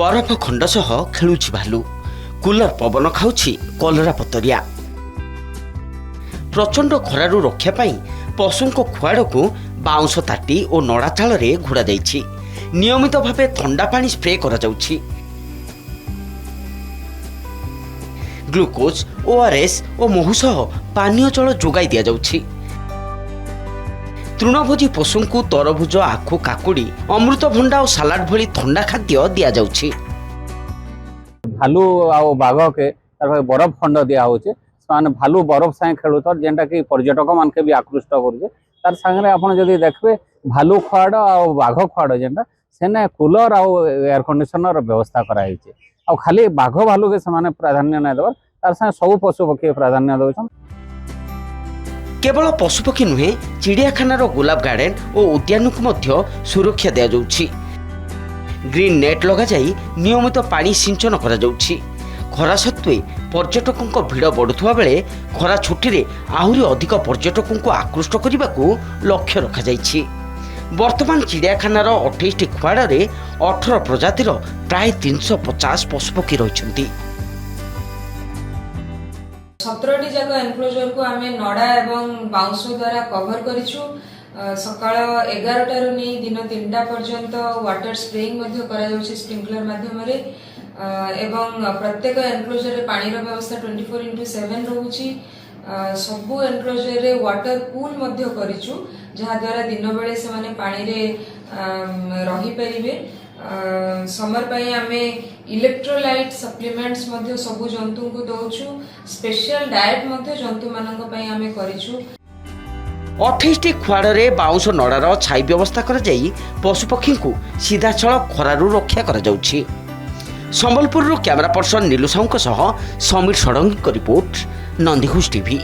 बरफ खंड सह खेलुछि भालू कूलर पवन खाउछि कलरा पतरिया। प्रचंड खरारु रक्षा पाई पशुंको खुआड़कू बाउंश ताटी और नड़ा चाल घोड़ा जाइछि। नियमित भावे ठंडा पानी स्प्रे करा जाउछि। ग्लूकोज ओआरएस और महू सह पानीय जल जोगाई दिया जाउछि। तृणभोजी पशुंकु तरभुज आखु काकुड़ी अमृतभंडा और सालाड भली ठंडा खाद्य दिया जाउछि। भालू आ बाघ के बरफ खंड दिया होचे माने भालू बरफ साए खेलुतर जेंटा कि पर्यटक मान के भी आकृष्ट करूचे। तार संगे आपण जदी देखबे भालू खुआड़ आ बाघ खुआड़ जेंटा सेने कूलर आ एयर कंडीशनर व्यवस्था कराई छे। आ खाली बाघ भालू के समान प्राधान्य नै देवर तार संगे सब पशु पक्षी प्राधान्य दउछन। केवल पशुपक्षी नुहे चिड़ियाखानार गुलाब गार्डन और उद्यान को मध्य सुरक्षा दिया जाउछि। ग्रीन नेट लगा जाई नियमित पानी सिंचन करा जाउछि। खरा सत्वे पर्यटकों भिड़ बढ़ुवा बेले खरा छुट्टी रे आहुरी अधिक पर्यटकों को आकृष्ट करने को लक्ष्य रखा जाइछि। वर्तमान चिड़ियाखानार 28 खुआड़े 18 प्रजातिर प्राय 350 पशुपक्षी रहिछन्ति। 17टी जाक एनक्लोजर को आम नड़ा एवं बाउंश द्वारा कभर करिछु। सकाळ 11टारू नहीं दिन 3टा पर्यंत वाटर स्प्रेइंग स्प्रिंकलर माध्यम एवं प्रत्येक एनक्लोजर रे पानी व्यवस्था 24x7 रहुछि। सबु एनक्लोजर रे वाटर पूल मध्य करिछु जहा द्वारा दिन बेले से माने पानी रे रही परिबे। समर पाई आमे इलेक्ट्रोलाइट सप्लीमेंट्स मध्य सबु जंतु को दउछु। स्पेशल डाइट मध्य जंतु मानक पई आमे करिछु। 28टी खुआड़े बाउंश नड़ार छाई व्यवस्था कर जाई पशुपक्षी को सीधाचल खरारु रक्षा करा जाउछि। संबलपुर कैमरा पर्सन नीलू साहू सह समीर षडंगी रिपोर्ट नंदीघोष टीवी।